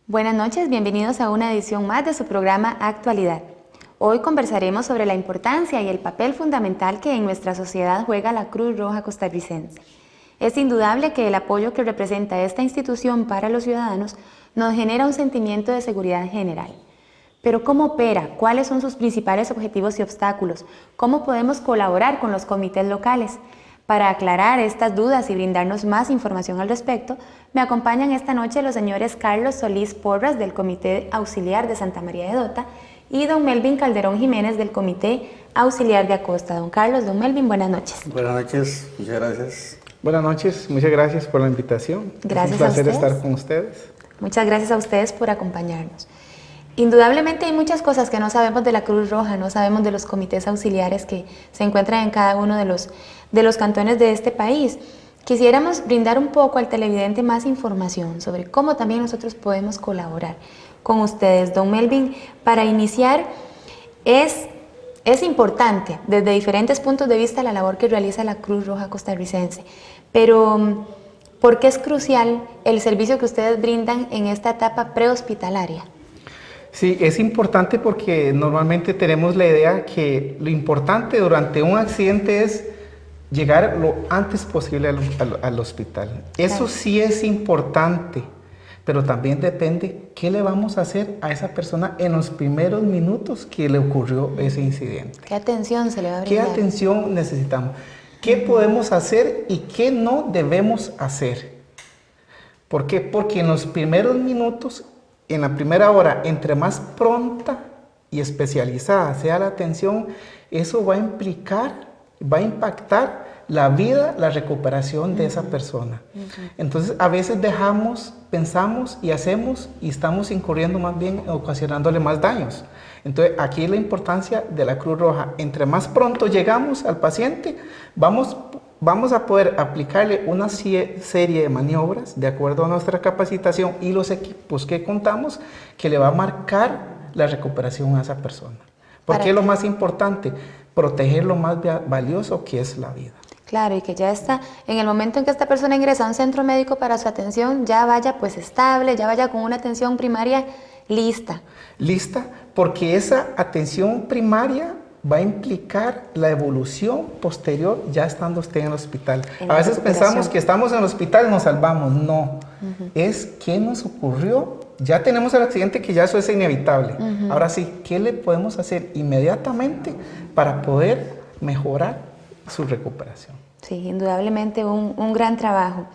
Buenas noches, bienvenidos a una edición más de su programa Actualidad. Hoy conversaremos sobre la importancia y el papel fundamental que en nuestra sociedad juega la Cruz Roja Costarricense. Es indudable que el apoyo que representa esta institución para los ciudadanos nos genera un sentimiento de seguridad general. Pero ¿cómo opera? ¿Cuáles son sus principales objetivos y obstáculos? ¿Cómo podemos colaborar con los comités locales? Para aclarar estas dudas y brindarnos más información al respecto, me acompañan esta noche los señores Carlos Solís Porras del Comité Auxiliar de Santa María de Dota y don Melvin Calderón Jiménez del Comité Auxiliar de Acosta. Don Carlos, don Melvin, buenas noches. Buenas noches, muchas gracias. Buenas noches, muchas gracias por la invitación. Gracias a ustedes. Es un placer estar con ustedes. Muchas gracias a ustedes por acompañarnos. Indudablemente hay muchas cosas que no sabemos de la Cruz Roja, no sabemos de los comités auxiliares que se encuentran en cada uno de los cantones de este país. Quisiéramos brindar un poco al televidente más información sobre cómo también nosotros podemos colaborar con ustedes. Don Melvin, para iniciar, es importante desde diferentes puntos de vista la labor que realiza la Cruz Roja Costarricense, pero ¿por qué es crucial el servicio que ustedes brindan en esta etapa prehospitalaria? Sí, es importante porque normalmente tenemos la idea que lo importante durante un accidente es llegar lo antes posible al hospital. Eso Claro. sí es importante, pero también depende qué le vamos a hacer a esa persona en los primeros minutos que le ocurrió ese incidente. ¿Qué atención se le va a ¿Qué brindar? atención necesitamos? ¿Qué podemos hacer y qué no debemos hacer? ¿Por qué? Porque en los primeros minutos, en la primera hora, entre más pronta y especializada sea la atención, eso va a impactar la vida, la recuperación de esa persona. Entonces, a veces pensamos y hacemos y estamos incurriendo más bien, ocasionándole más daños. Entonces, aquí la importancia de la Cruz Roja. Entre más pronto llegamos al paciente, vamos a poder aplicarle una serie de maniobras de acuerdo a nuestra capacitación y los equipos que contamos que le va a marcar la recuperación a esa persona. Porque es lo más importante, proteger lo más valioso que es la vida. Claro, y que ya está, en el momento en que esta persona ingresa a un centro médico para su atención, ya vaya pues estable, ya vaya con una atención primaria lista. Lista, porque esa atención primaria va a implicar la evolución posterior ya estando usted en el hospital. A veces pensamos que estamos en el hospital y nos salvamos. No, es qué nos ocurrió. Ya tenemos el accidente, que ya eso es inevitable. Ahora sí, ¿qué le podemos hacer inmediatamente para poder mejorar su recuperación? Sí, indudablemente un gran trabajo.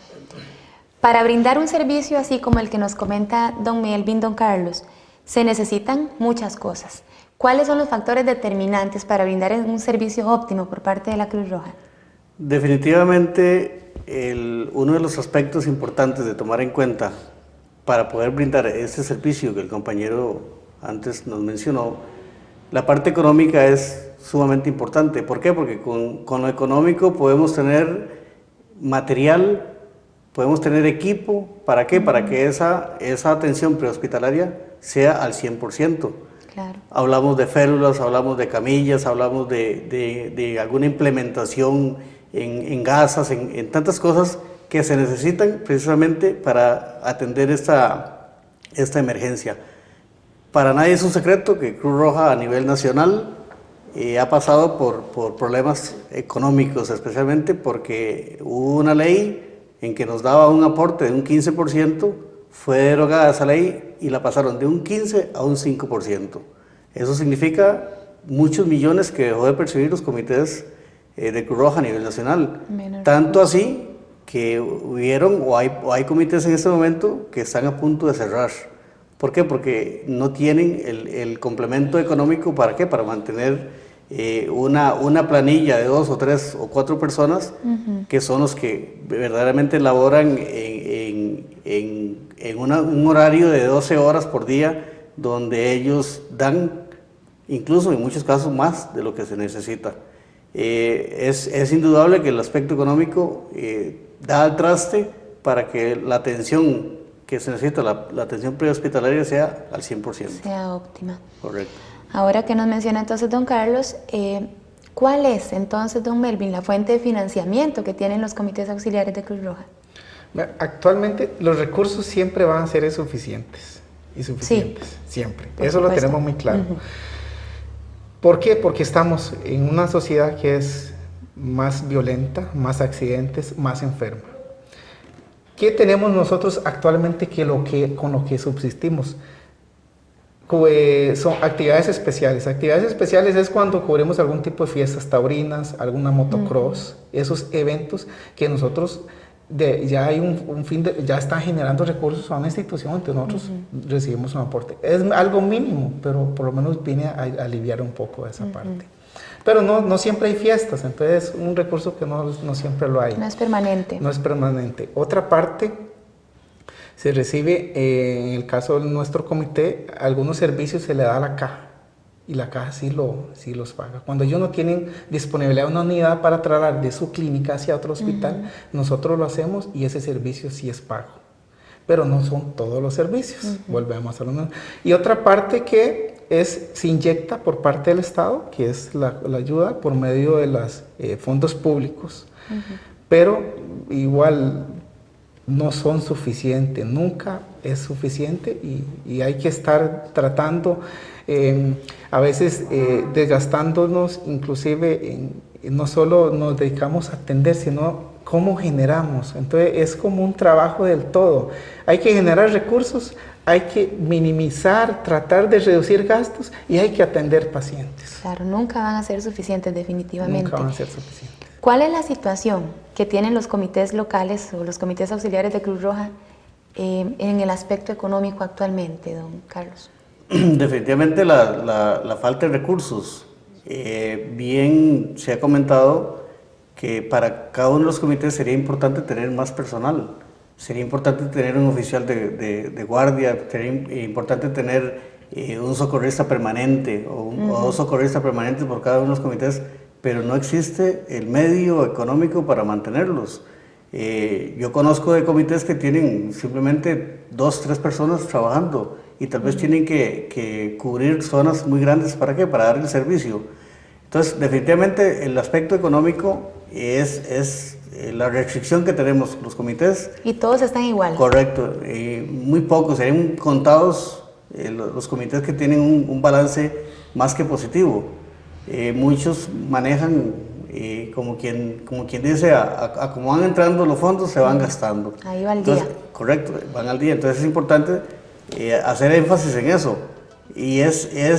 Para brindar un servicio así como el que nos comenta don Melvin, don Carlos, se necesitan muchas cosas. ¿Cuáles son los factores determinantes para brindar un servicio óptimo por parte de la Cruz Roja? Definitivamente, uno de los aspectos importantes de tomar en cuenta para poder brindar este servicio que el compañero antes nos mencionó, la parte económica es sumamente importante. ¿Por qué? Porque con lo económico podemos tener material, podemos tener equipo. ¿Para qué? Para que esa atención prehospitalaria sea al 100%. Claro. Hablamos de férulas, hablamos de camillas, hablamos de alguna implementación en gasas, en tantas cosas que se necesitan precisamente para atender esta emergencia. Para nadie es un secreto que Cruz Roja a nivel nacional ha pasado por problemas económicos, especialmente porque hubo una ley en que nos daba un aporte de un 15%, fue derogada esa ley y la pasaron de un 15 a un 5%. Eso significa muchos millones que dejó de percibir los comités de Cruz Roja a nivel nacional. Tanto así que hubieron o hay comités en este momento que están a punto de cerrar. ¿Por qué? Porque no tienen el complemento económico. ¿Para qué? Para mantener una planilla de 2 o 3 o 4 personas que son los que verdaderamente laboran en un horario de 12 horas por día, donde ellos dan, incluso en muchos casos, más de lo que se necesita. Es indudable que el aspecto económico da al traste para que la atención que se necesita, la atención prehospitalaria, sea al 100%. Sea óptima. Correcto. Ahora que nos menciona entonces don Carlos, ¿cuál es entonces, don Melvin, la fuente de financiamiento que tienen los comités auxiliares de Cruz Roja? Actualmente los recursos siempre van a ser suficientes. y suficientes, Sí, siempre. por Eso lo supuesto. tenemos muy claro. ¿Por qué? Porque estamos en una sociedad que es más violenta, más accidentes, más enferma. ¿Qué tenemos nosotros actualmente con lo que subsistimos? Son actividades especiales. Actividades especiales es cuando cubrimos algún tipo de fiestas taurinas, alguna motocross, esos eventos que nosotros ya hay ya están generando recursos a una institución, entonces nosotros recibimos un aporte. Es algo mínimo, pero por lo menos viene a aliviar un poco esa parte. Pero no siempre hay fiestas, entonces es un recurso que no siempre lo hay. No es permanente. No es permanente. Otra parte, se recibe, en el caso de nuestro comité, algunos servicios se le da a la caja. Y la caja sí los paga. Cuando ellos no tienen disponibilidad de una unidad para trasladar de su clínica hacia otro hospital, nosotros lo hacemos y ese servicio sí es pago. Pero no son todos los servicios. Volvemos a lo mismo. Y otra parte que se inyecta por parte del Estado, que es la ayuda por medio de los fondos públicos. Pero igual no son suficientes, nunca es suficiente y hay que estar tratando, a veces desgastándonos, inclusive no solo nos dedicamos a atender, sino cómo generamos. Entonces es como un trabajo del todo. Hay que generar recursos, hay que minimizar, tratar de reducir gastos y hay que atender pacientes. Claro, nunca van a ser suficientes definitivamente. Nunca van a ser suficientes. ¿Cuál es la situación que tienen los comités locales o los comités auxiliares de Cruz Roja en el aspecto económico actualmente, don Carlos? Definitivamente la falta de recursos. Bien se ha comentado que para cada uno de los comités sería importante tener más personal. Sería importante tener un oficial de guardia, sería importante tener un socorrista permanente o dos socorristas permanentes por cada uno de los comités, pero no existe el medio económico para mantenerlos. Yo conozco de comités que tienen simplemente 2, 3 personas trabajando y tal vez tienen que cubrir zonas muy grandes. ¿Para qué? Para dar el servicio. Entonces, definitivamente el aspecto económico es la restricción que tenemos los comités. Y todos están igual. Correcto. Muy pocos, serían contados los comités que tienen un balance más que positivo. Muchos manejan, como quien dice, a como van entrando los fondos, se van gastando. Ahí va el Entonces, día. Correcto, van al día. Entonces es importante hacer énfasis en eso. Y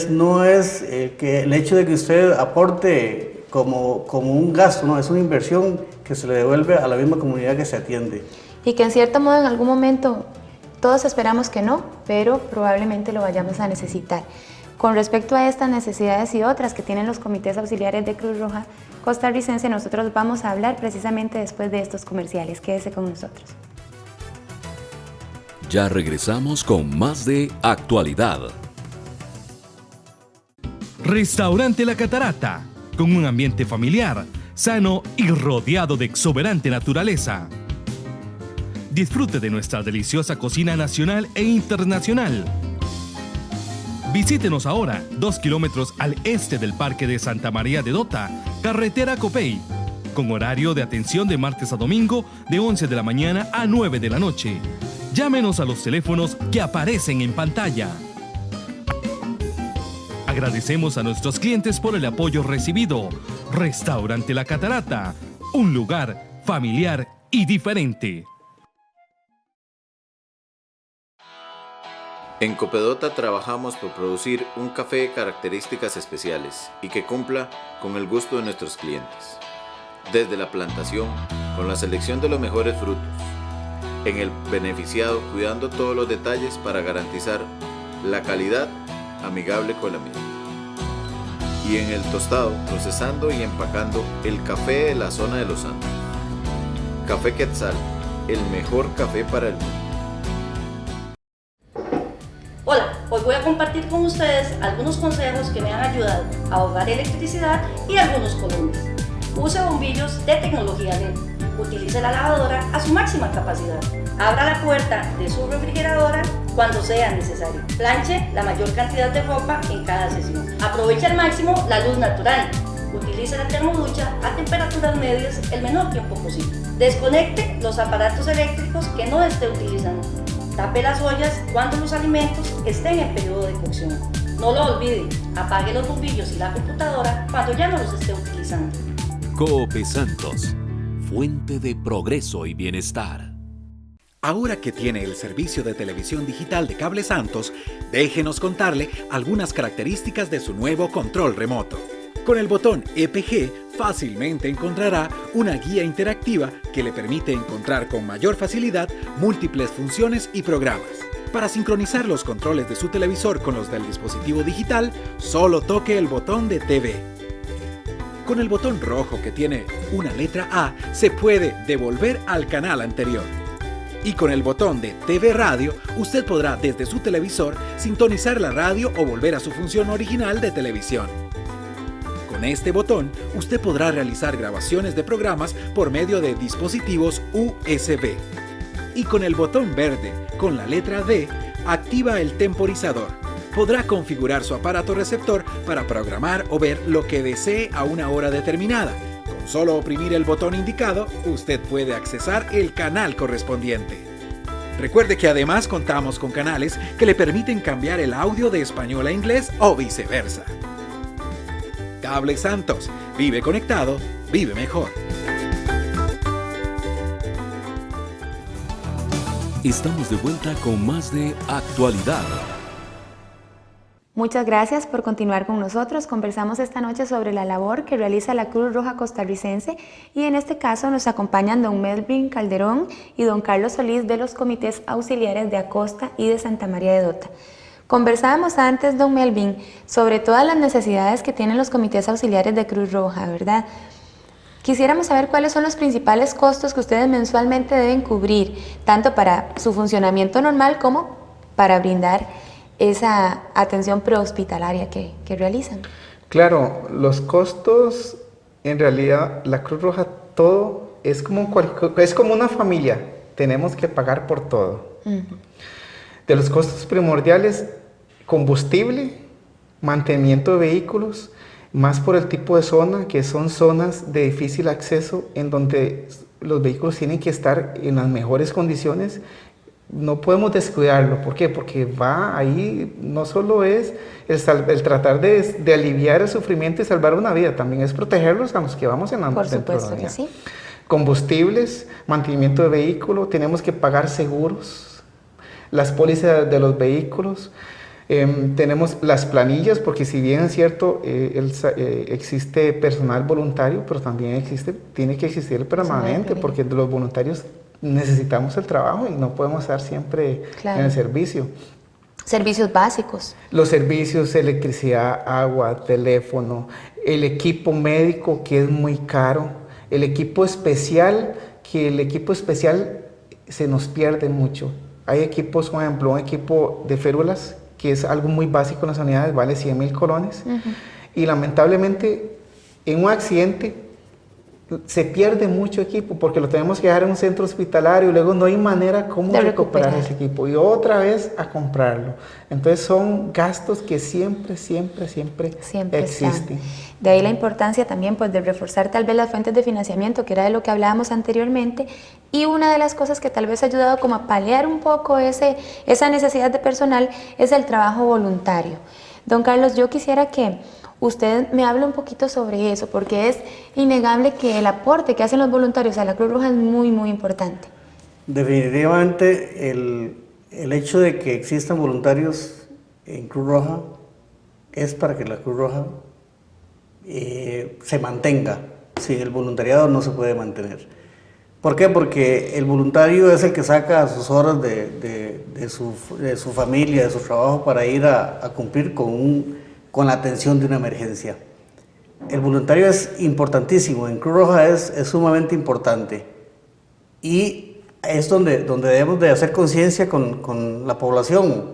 no es que el hecho de que usted aporte como un gasto, no, es una inversión que se le devuelve a la misma comunidad que se atiende. Y que en cierto modo en algún momento todos esperamos que no, pero probablemente lo vayamos a necesitar. Con respecto a estas necesidades y otras que tienen los comités auxiliares de Cruz Roja costarricense, nosotros vamos a hablar precisamente después de estos comerciales. Quédese con nosotros. Ya regresamos con más de Actualidad. Restaurante La Catarata, con un ambiente familiar, sano y rodeado de exuberante naturaleza. Disfrute de nuestra deliciosa cocina nacional e internacional. Visítenos ahora, 2 kilómetros al este del Parque de Santa María de Dota, carretera Copey, con horario de atención de martes a domingo de 11 de la mañana a 9 de la noche. Llámenos a los teléfonos que aparecen en pantalla. Agradecemos a nuestros clientes por el apoyo recibido. Restaurante La Catarata, un lugar familiar y diferente. En Copedota trabajamos por producir un café de características especiales y que cumpla con el gusto de nuestros clientes. Desde la plantación, con la selección de los mejores frutos. En el beneficiado, cuidando todos los detalles para garantizar la calidad amigable con la misma. Y en el tostado, procesando y empacando el café de la zona de Los Santos. Café Quetzal, el mejor café para el mundo. Hola, hoy voy a compartir con ustedes algunos consejos que me han ayudado a ahorrar electricidad y algunos columnas. Use bombillos de tecnología LED. Utilice la lavadora a su máxima capacidad. Abra la puerta de su refrigeradora cuando sea necesario. Planche la mayor cantidad de ropa en cada sesión. Aproveche al máximo la luz natural. Utilice la termoducha a temperaturas medias el menor tiempo posible. Desconecte los aparatos eléctricos que no esté utilizando. Destape las ollas cuando los alimentos estén en periodo de cocción. No lo olvide, apague los bombillos y la computadora cuando ya no los esté utilizando. Cope Santos, fuente de progreso y bienestar. Ahora que tiene el servicio de televisión digital de Cable Santos, déjenos contarle algunas características de su nuevo control remoto. Con el botón EPG fácilmente encontrará una guía interactiva que le permite encontrar con mayor facilidad múltiples funciones y programas. Para sincronizar los controles de su televisor con los del dispositivo digital, solo toque el botón de TV. Con el botón rojo que tiene una letra A, se puede devolver al canal anterior. Y con el botón de TV Radio, usted podrá desde su televisor sintonizar la radio o volver a su función original de televisión. Con este botón, usted podrá realizar grabaciones de programas por medio de dispositivos USB. Y con el botón verde, con la letra D, activa el temporizador. Podrá configurar su aparato receptor para programar o ver lo que desee a una hora determinada. Con solo oprimir el botón indicado, usted puede accesar el canal correspondiente. Recuerde que además contamos con canales que le permiten cambiar el audio de español a inglés o viceversa. Cable Santos, vive conectado, vive mejor. Estamos de vuelta con más de Actualidad. Muchas gracias por continuar con nosotros. Conversamos esta noche sobre la labor que realiza la Cruz Roja Costarricense y en este caso nos acompañan don Melvin Calderón y don Carlos Solís de los comités auxiliares de Acosta y de Santa María de Dota. Conversábamos antes, don Melvin, sobre todas las necesidades que tienen los comités auxiliares de Cruz Roja, ¿verdad? Quisiéramos saber cuáles son los principales costos que ustedes mensualmente deben cubrir, tanto para su funcionamiento normal como para brindar esa atención prehospitalaria que realizan. Claro, los costos, en realidad, la Cruz Roja, todo es como una familia, tenemos que pagar por todo. De los costos primordiales, combustible, mantenimiento de vehículos, más por el tipo de zona, que son zonas de difícil acceso, en donde los vehículos tienen que estar en las mejores condiciones. No podemos descuidarlo. ¿Por qué? Porque va ahí, no solo es el tratar de aliviar el sufrimiento y salvar una vida, también es protegerlos a los que vamos en la Por supuesto que sí. Combustibles, mantenimiento de vehículo, tenemos que pagar seguros, las pólizas de los vehículos, tenemos las planillas, porque si bien es cierto, existe personal voluntario, pero también tiene que existir el permanente, porque los voluntarios necesitamos el trabajo y no podemos estar siempre en el servicio. Servicios básicos. Los servicios, electricidad, agua, teléfono, el equipo médico, que es muy caro, el equipo especial, se nos pierde mucho. Hay equipos, por ejemplo, un equipo de férulas, que es algo muy básico en las unidades, vale 100,000 colones, y lamentablemente en un accidente se pierde mucho equipo porque lo tenemos que dejar en un centro hospitalario y luego no hay manera como recuperar ese equipo y otra vez a comprarlo. Entonces son gastos que siempre existen. Están. De ahí la importancia también pues, de reforzar tal vez las fuentes de financiamiento, que era de lo que hablábamos anteriormente, y una de las cosas que tal vez ha ayudado como a paliar un poco esa necesidad de personal es el trabajo voluntario. Don Carlos, yo quisiera que usted me hable un poquito sobre eso, porque es innegable que el aporte que hacen los voluntarios a la Cruz Roja es muy, muy importante. Definitivamente el hecho de que existan voluntarios en Cruz Roja es para que la Cruz Roja se mantenga. Sin el voluntariado no se puede mantener. ¿Por qué? Porque el voluntario es el que saca sus horas de su familia, de su trabajo para ir a cumplir con la atención de una emergencia. El voluntario es importantísimo, en Cruz Roja es sumamente importante y es donde debemos de hacer conciencia con la población.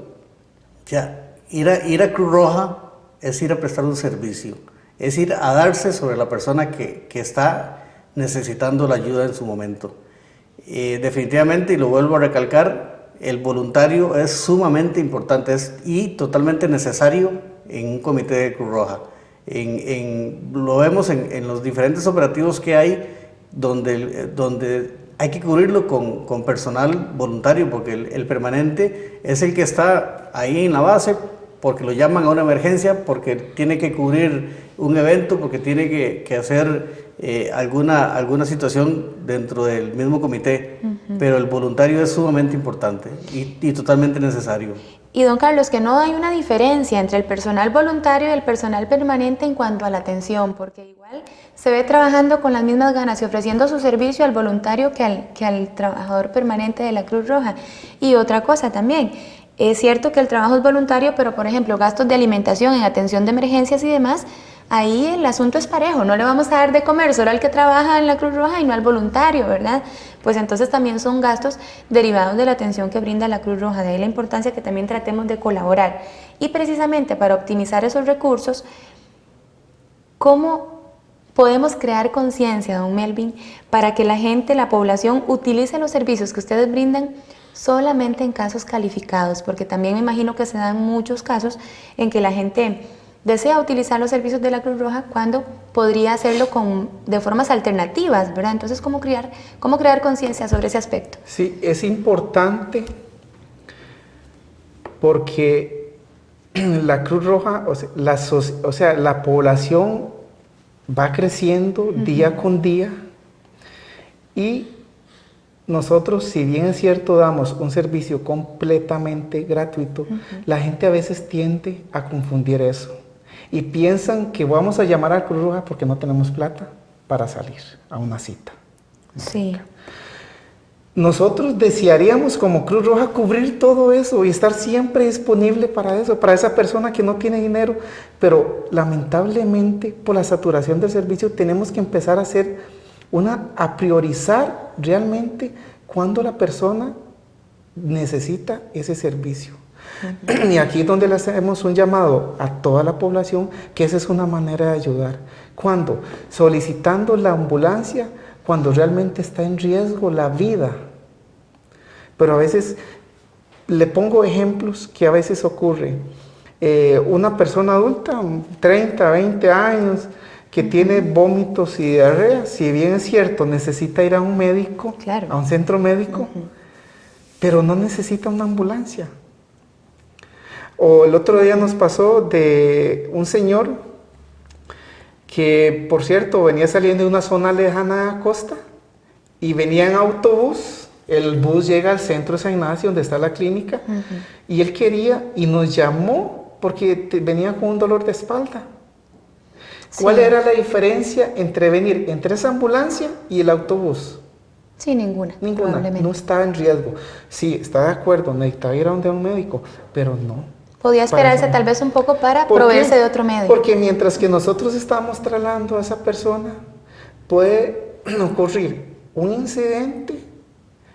Ya, ir a Cruz Roja es ir a prestar un servicio, es ir a darse sobre la persona que está necesitando la ayuda en su momento. Definitivamente, y lo vuelvo a recalcar, el voluntario es sumamente importante y totalmente necesario en un comité de Cruz Roja. Lo vemos en los diferentes operativos que hay, donde hay que cubrirlo con personal voluntario, porque el permanente es el que está ahí en la base porque lo llaman a una emergencia, porque tiene que cubrir un evento, porque tiene que hacer alguna situación dentro del mismo comité, pero el voluntario es sumamente importante y totalmente necesario. Y don Carlos, que no hay una diferencia entre el personal voluntario y el personal permanente en cuanto a la atención, porque igual se ve trabajando con las mismas ganas y ofreciendo su servicio al voluntario que al trabajador permanente de la Cruz Roja. Y otra cosa también, es cierto que el trabajo es voluntario, pero por ejemplo, gastos de alimentación en atención de emergencias y demás, ahí el asunto es parejo, no le vamos a dar de comer solo al que trabaja en la Cruz Roja y no al voluntario, ¿verdad? Pues entonces también son gastos derivados de la atención que brinda la Cruz Roja, de ahí la importancia que también tratemos de colaborar. Y precisamente para optimizar esos recursos, ¿cómo podemos crear conciencia, don Melvin, para que la gente, la población, utilice los servicios que ustedes brindan solamente en casos calificados? Porque también me imagino que se dan muchos casos en que la gente desea utilizar los servicios de la Cruz Roja cuando podría hacerlo de formas alternativas, ¿verdad? Entonces, ¿cómo crear conciencia sobre ese aspecto? Sí, es importante porque la Cruz Roja, o sea, la población va creciendo día con día y nosotros, si bien es cierto, damos un servicio completamente gratuito, la gente a veces tiende a confundir eso y piensan que vamos a llamar a Cruz Roja porque no tenemos plata para salir a una cita. Sí. Nosotros desearíamos como Cruz Roja cubrir todo eso y estar siempre disponible para eso, para esa persona que no tiene dinero, pero lamentablemente por la saturación del servicio tenemos que empezar a priorizar realmente cuando la persona necesita ese servicio. Y aquí es donde le hacemos un llamado a toda la población, que esa es una manera de ayudar. ¿Cuándo? Solicitando la ambulancia cuando realmente está en riesgo la vida. Pero a veces, le pongo ejemplos que a veces ocurren. Una persona adulta, 30, 20 años, que tiene vómitos y diarrea, si bien es cierto, necesita ir a un médico, claro, a un centro médico, pero no necesita una ambulancia. O el otro día nos pasó de un señor que, por cierto, venía saliendo de una zona lejana de la costa y venía en autobús. El bus llega al centro de San Ignacio, donde está la clínica, y él quería y nos llamó porque venía con un dolor de espalda. ¿Cuál era la diferencia entre venir entre esa ambulancia y el autobús? Sí, ninguna. Ninguna, no estaba en riesgo. Sí, está de acuerdo, necesitaba ir a un médico, pero no. Podía esperarse tal vez un poco para proveerse de otro medio. Porque mientras que nosotros estamos trasladando a esa persona, puede ocurrir un incidente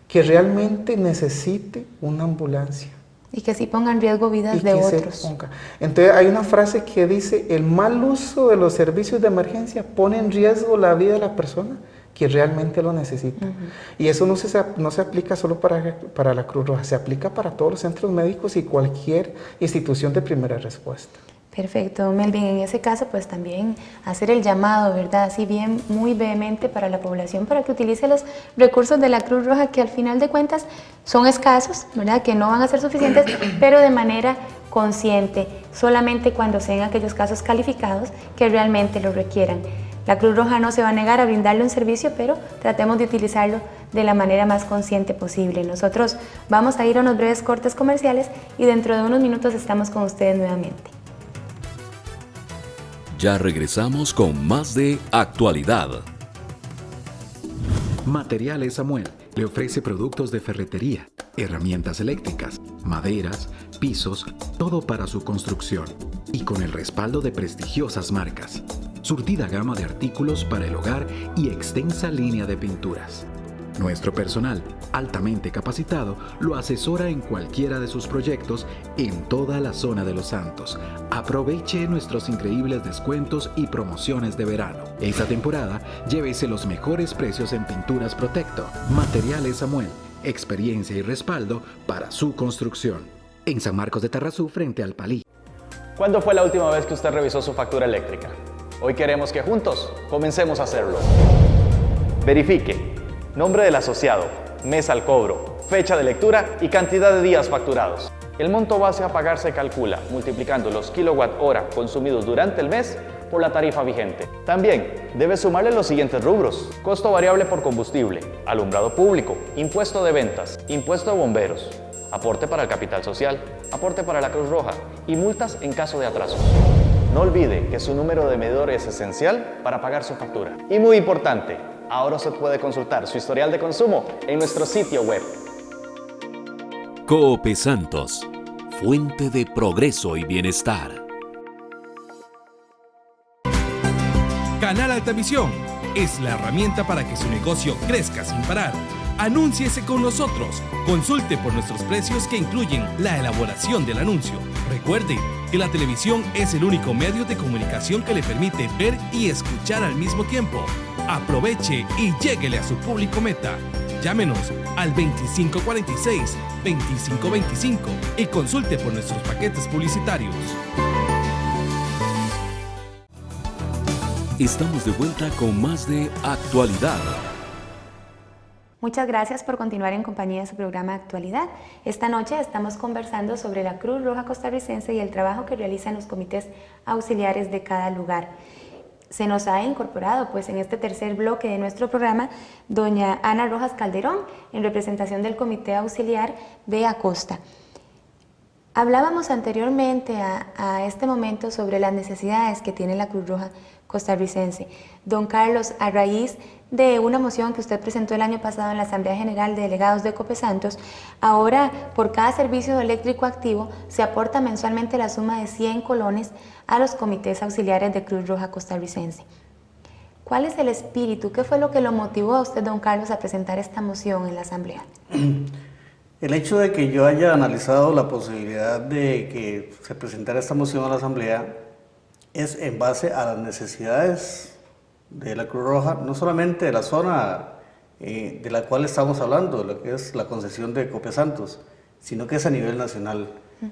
que realmente necesite una ambulancia. Y que sí ponga en riesgo vidas de otros. Entonces hay una frase que dice, el mal uso de los servicios de emergencia pone en riesgo la vida de la persona que realmente lo necesita. Y eso no se aplica solo para la Cruz Roja, se aplica para todos los centros médicos y cualquier institución de primera respuesta. Perfecto, Melvin. En ese caso, pues también hacer el llamado, ¿verdad? Así bien, muy vehemente para la población, para que utilice los recursos de la Cruz Roja, que al final de cuentas son escasos, ¿verdad? Que no van a ser suficientes, pero de manera consciente, solamente cuando sean aquellos casos calificados que realmente lo requieran. La Cruz Roja no se va a negar a brindarle un servicio, pero tratemos de utilizarlo de la manera más consciente posible. Nosotros vamos a ir a unos breves cortes comerciales y dentro de unos minutos estamos con ustedes nuevamente. Ya regresamos con más de Actualidad. Materiales Samuel le ofrece productos de ferretería, herramientas eléctricas, maderas, pisos, todo para su construcción y con el respaldo de prestigiosas marcas. Surtida gama de artículos para el hogar y extensa línea de pinturas. Nuestro personal, altamente capacitado, lo asesora en cualquiera de sus proyectos en toda la zona de Los Santos. Aproveche nuestros increíbles descuentos y promociones de verano. Esta temporada, llévese los mejores precios en pinturas Protecto. Materiales Samuel, experiencia y respaldo para su construcción. En San Marcos de Tarrazú, frente al Palí. ¿Cuándo fue la última vez que usted revisó su factura eléctrica? Hoy queremos que juntos comencemos a hacerlo. Verifique. nombre del asociado, mes al cobro, fecha de lectura y cantidad de días facturados. El monto base a pagar se calcula multiplicando los kilowatt-hora consumidos durante el mes por la tarifa vigente. También debe sumarle los siguientes rubros: costo variable por combustible, alumbrado público, impuesto de ventas, impuesto de bomberos, aporte para el capital social, aporte para la Cruz Roja y multas en caso de atraso. No olvide que su número de medidor es esencial para pagar su factura. Y muy importante, ahora usted puede consultar su historial de consumo en nuestro sitio web. Cope Santos, fuente de progreso y bienestar. Canal Altavisión es la herramienta para que su negocio crezca sin parar. Anúnciese con nosotros. Consulte por nuestros precios que incluyen la elaboración del anuncio. Recuerde que la televisión es el único medio de comunicación que le permite ver y escuchar al mismo tiempo. Aproveche y lléguele a su público meta. Llámenos al 2546-2525 y consulte por nuestros paquetes publicitarios. Estamos de vuelta con más de Actualidad. Muchas gracias por continuar en compañía de su programa Actualidad. Esta noche estamos conversando sobre la Cruz Roja Costarricense y el trabajo que realizan los comités auxiliares de cada lugar. Se nos ha incorporado pues en este tercer bloque de nuestro programa doña Ana Rojas Calderón en representación del Comité Auxiliar de Acosta. Hablábamos anteriormente a este momento sobre las necesidades que tiene la Cruz Roja Costarricense. Don Carlos, a raíz de una moción que usted presentó el año pasado en la Asamblea General de Delegados de Cope Santos, ahora por cada servicio eléctrico activo se aporta mensualmente la suma de 100 colones a los comités auxiliares de Cruz Roja Costarricense. ¿Cuál es el espíritu? ¿Qué fue lo que lo motivó a usted, don Carlos, a presentar esta moción en la Asamblea? El hecho de que yo haya analizado la posibilidad de que se presentara esta moción a la Asamblea es en base a las necesidades de la Cruz Roja, no solamente de la zona de la cual estamos hablando, lo que es la concesión de Cope Santos, sino que es a nivel nacional.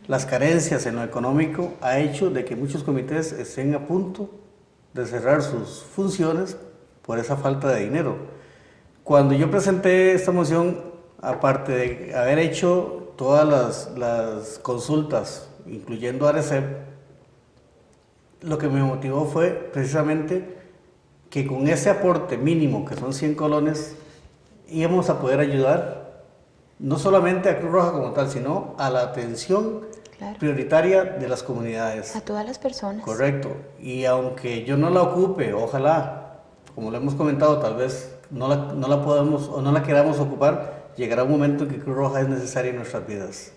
Las carencias en lo económico ha hecho de que muchos comités estén a punto de cerrar sus funciones por esa falta de dinero. Cuando yo presenté esta moción, aparte de haber hecho todas las consultas, incluyendo ARECEP, lo que me motivó fue precisamente que con ese aporte mínimo, que son 100 colones, íbamos a poder ayudar no solamente a Cruz Roja como tal, sino a la atención prioritaria de las comunidades. A todas las personas. Correcto. Y aunque yo no la ocupe, ojalá, como lo hemos comentado, tal vez no la podemos o no la queramos ocupar, llegará un momento en que Cruz Roja es necesaria en nuestras vidas.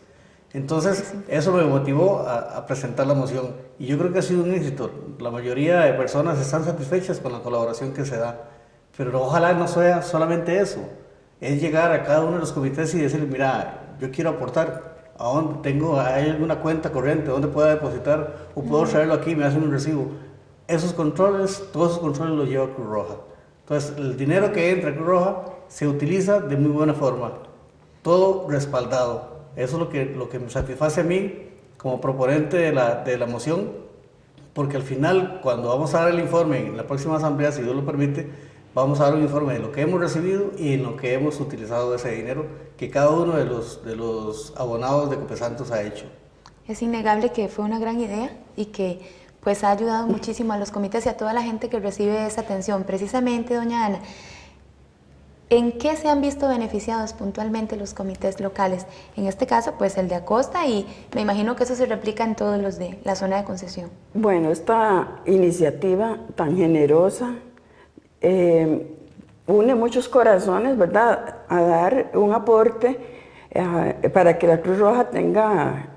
Entonces, eso me motivó a presentar la moción y yo creo que ha sido un éxito. La mayoría de personas están satisfechas con la colaboración que se da, pero ojalá no sea solamente eso, es llegar a cada uno de los comités y decirle, mira, yo quiero aportar, ¿a dónde hay alguna cuenta corriente, dónde puedo depositar o puedo traerlo aquí y me hacen un recibo? Esos controles, todos esos controles los lleva Cruz Roja. Entonces, el dinero que entra a Cruz Roja se utiliza de muy buena forma, todo respaldado. Eso es lo que me satisface a mí como proponente de la moción, porque al final, cuando vamos a dar el informe en la próxima asamblea, si Dios lo permite, vamos a dar un informe de lo que hemos recibido y en lo que hemos utilizado ese dinero que cada uno de los abonados de Cope Santos ha hecho. Es innegable que fue una gran idea y que pues ha ayudado muchísimo a los comités y a toda la gente que recibe esa atención. Precisamente, doña Ana, ¿en qué se han visto beneficiados puntualmente los comités locales? En este caso, pues el de Acosta, y me imagino que eso se replica en todos los de la zona de concesión. Bueno, esta iniciativa tan generosa une muchos corazones, ¿verdad?, a dar un aporte para que la Cruz Roja tenga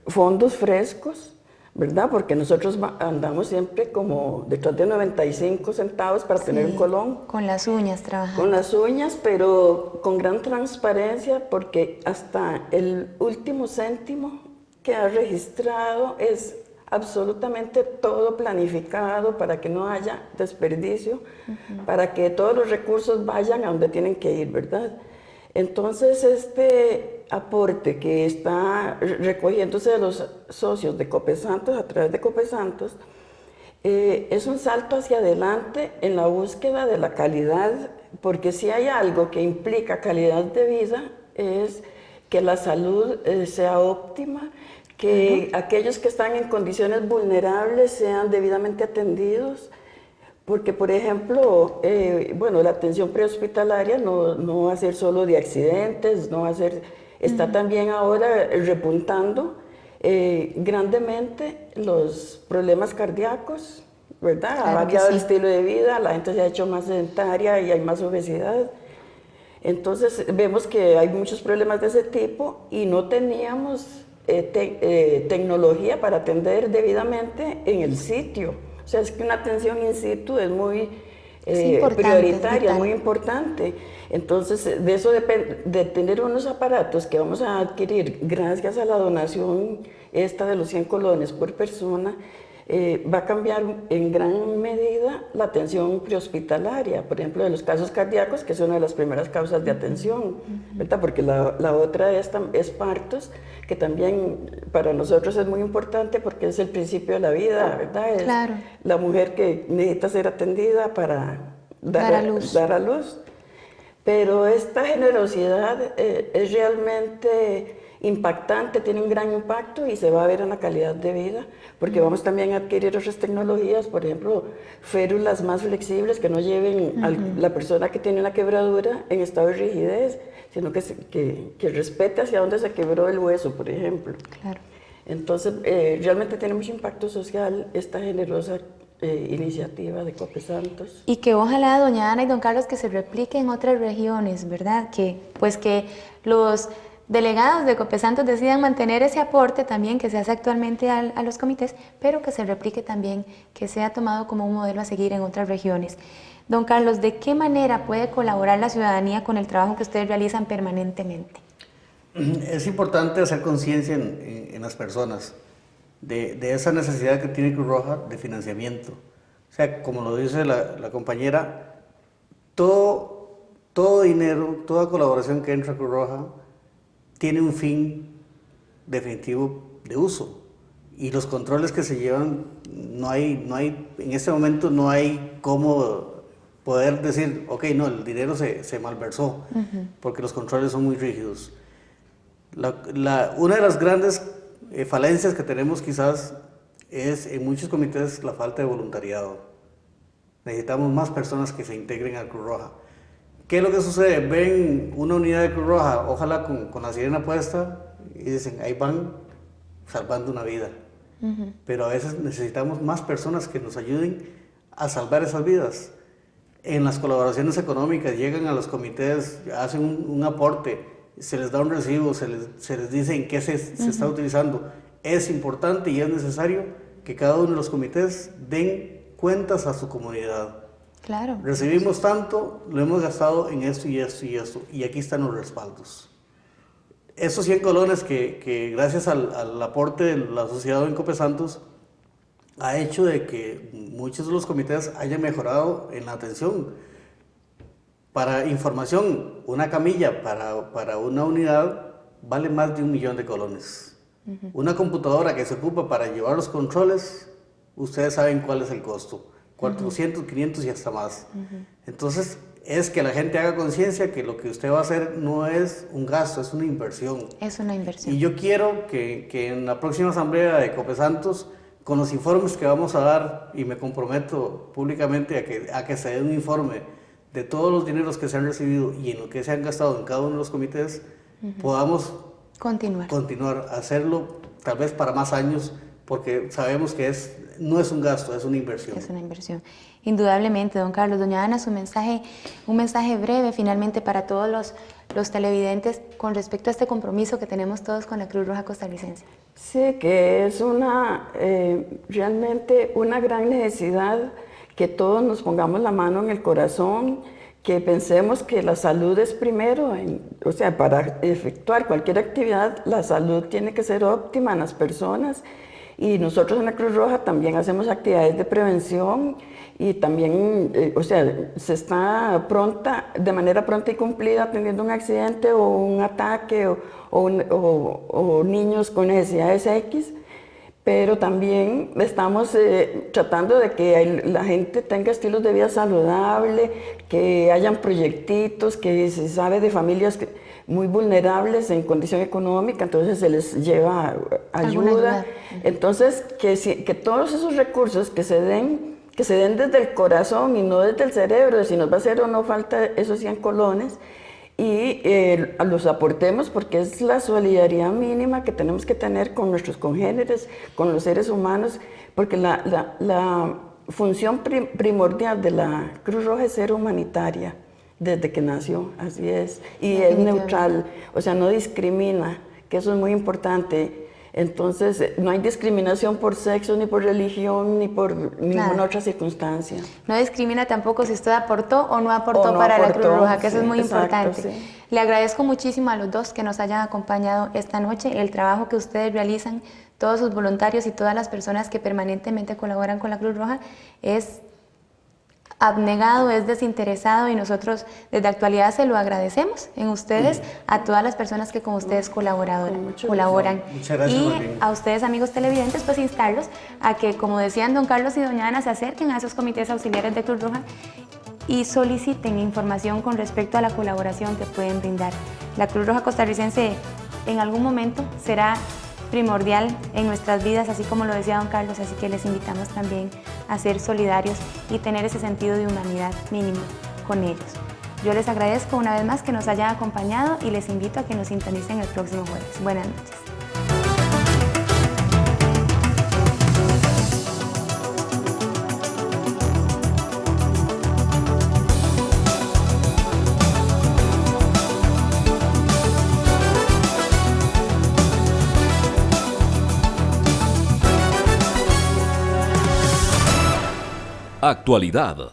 fondos frescos, ¿verdad? Porque nosotros andamos siempre como detrás de 95 centavos para tener un colón. Con las uñas trabajando. Con las uñas, pero con gran transparencia, porque hasta el último céntimo que ha registrado es absolutamente todo planificado para que no haya desperdicio, para que todos los recursos vayan a donde tienen que ir, ¿verdad? Entonces, este aporte que está recogiéndose de los socios de Cope Santos a través de Cope Santos es un salto hacia adelante en la búsqueda de la calidad, porque si hay algo que implica calidad de vida es que la salud sea óptima, que aquellos que están en condiciones vulnerables sean debidamente atendidos, porque por ejemplo, bueno, la atención prehospitalaria no va a ser solo de accidentes, no va a ser, está también ahora repuntando grandemente los problemas cardíacos, ¿verdad? Claro, ha variado que sí. el estilo de vida, la gente se ha hecho más sedentaria y hay más obesidad. Entonces vemos que hay muchos problemas de ese tipo y no teníamos tecnología para atender debidamente en el sitio. O sea, es que una atención in situ es muy prioritaria, es muy importante. Entonces, de eso depende, de tener unos aparatos que vamos a adquirir gracias a la donación esta de los 100 colones por persona, va a cambiar en gran medida la atención prehospitalaria, por ejemplo, de los casos cardíacos, que es una de las primeras causas de atención, ¿verdad? Porque la otra es partos, que también para nosotros es muy importante porque es el principio de la vida, ¿verdad? Es Claro. la mujer que necesita ser atendida para dar a luz. Pero esta generosidad es realmente impactante, tiene un gran impacto y se va a ver en la calidad de vida, porque vamos también a adquirir otras tecnologías, por ejemplo, férulas más flexibles que no lleven a la persona que tiene una quebradura en estado de rigidez, sino que respete hacia dónde se quebró el hueso, por ejemplo. Claro. Entonces, realmente tiene mucho impacto social esta generosa iniciativa de Cope Santos. Y que ojalá, doña Ana y don Carlos, que se replique en otras regiones, ¿verdad? Que los delegados de Cope Santos decidan mantener ese aporte también que se hace actualmente a los comités, pero que se replique también, que sea tomado como un modelo a seguir en otras regiones. Don Carlos, ¿de qué manera puede colaborar la ciudadanía con el trabajo que ustedes realizan permanentemente? Es importante hacer conciencia en las personas de esa necesidad que tiene Cruz Roja de financiamiento. O sea, como lo dice la compañera, todo dinero, toda colaboración que entra a Cruz Roja tiene un fin definitivo de uso. Y los controles que se llevan, en este momento no hay cómo poder decir, ok, no, el dinero se malversó, porque los controles son muy rígidos. Una de las grandes falencias que tenemos quizás es en muchos comités la falta de voluntariado. Necesitamos más personas que se integren a Cruz Roja. ¿Qué es lo que sucede? Ven una unidad de Cruz Roja, ojalá con la sirena puesta, y dicen, ahí van salvando una vida. Pero a veces necesitamos más personas que nos ayuden a salvar esas vidas. En las colaboraciones económicas llegan a los comités, hacen un aporte, se les da un recibo, se les dice en qué se está utilizando. Es importante y es necesario que cada uno de los comités den cuentas a su comunidad. Claro. Recibimos tanto, lo hemos gastado en esto y esto y esto, y aquí están los respaldos. Esos 100 colones que gracias al aporte de la sociedad en Cope Santos ha hecho de que muchos de los comités hayan mejorado en la atención. Para información, una camilla para una unidad vale más de 1 millón de colones. Una computadora que se ocupa para llevar los controles, ustedes saben cuál es el costo. 400, 500 y hasta más. Entonces, es que la gente haga conciencia que lo que usted va a hacer no es un gasto, es una inversión. Es una inversión. Y yo quiero que en la próxima asamblea de Cope Santos, con los informes que vamos a dar, y me comprometo públicamente a que se dé un informe de todos los dineros que se han recibido y en lo que se han gastado en cada uno de los comités, podamos continuar a hacerlo tal vez para más años, porque sabemos que no es un gasto, es una inversión. Es una inversión. Indudablemente, don Carlos. Doña Ana, un mensaje breve finalmente para todos los televidentes con respecto a este compromiso que tenemos todos con la Cruz Roja Costarricense. Sí, que es realmente una gran necesidad que todos nos pongamos la mano en el corazón, que pensemos que la salud es primero, o sea, para efectuar cualquier actividad, la salud tiene que ser óptima en las personas. Y nosotros en la Cruz Roja también hacemos actividades de prevención y también, o sea, se está de manera pronta y cumplida teniendo un accidente o un ataque o niños con necesidades X, pero también estamos tratando de que la gente tenga estilos de vida saludable, que hayan proyectitos, que se sabe de familias muy vulnerables en condición económica, entonces se les lleva ayuda. Entonces, que todos esos recursos que se den desde el corazón y no desde el cerebro, de si nos va a hacer o no falta esos 100 colones, y los aportemos, porque es la solidaridad mínima que tenemos que tener con nuestros congéneres, con los seres humanos, porque la función primordial de la Cruz Roja es ser humanitaria desde que nació, así es, y es neutral, o sea, no discrimina, que eso es muy importante. Entonces, no hay discriminación por sexo, ni por religión, ni por ninguna otra circunstancia. No discrimina tampoco si usted aportó o no aportó para la Cruz Roja, que eso es muy importante. Sí. Le agradezco muchísimo a los dos que nos hayan acompañado esta noche, el trabajo que ustedes realizan, todos sus voluntarios y todas las personas que permanentemente colaboran con la Cruz Roja, es abnegado, es desinteresado, y nosotros desde Actualidad se lo agradecemos en ustedes, a todas las personas que con ustedes colaboran. Muchas gracias, y Martín. a ustedes, amigos televidentes, pues instarlos a que, como decían don Carlos y doña Ana, se acerquen a esos comités auxiliares de Cruz Roja y soliciten información con respecto a la colaboración que pueden brindar. La Cruz Roja costarricense en algún momento será primordial en nuestras vidas, así como lo decía don Carlos, así que les invitamos también a ser solidarios y tener ese sentido de humanidad mínimo con ellos. Yo les agradezco una vez más que nos hayan acompañado y les invito a que nos sintonicen el próximo jueves. Buenas noches. Actualidad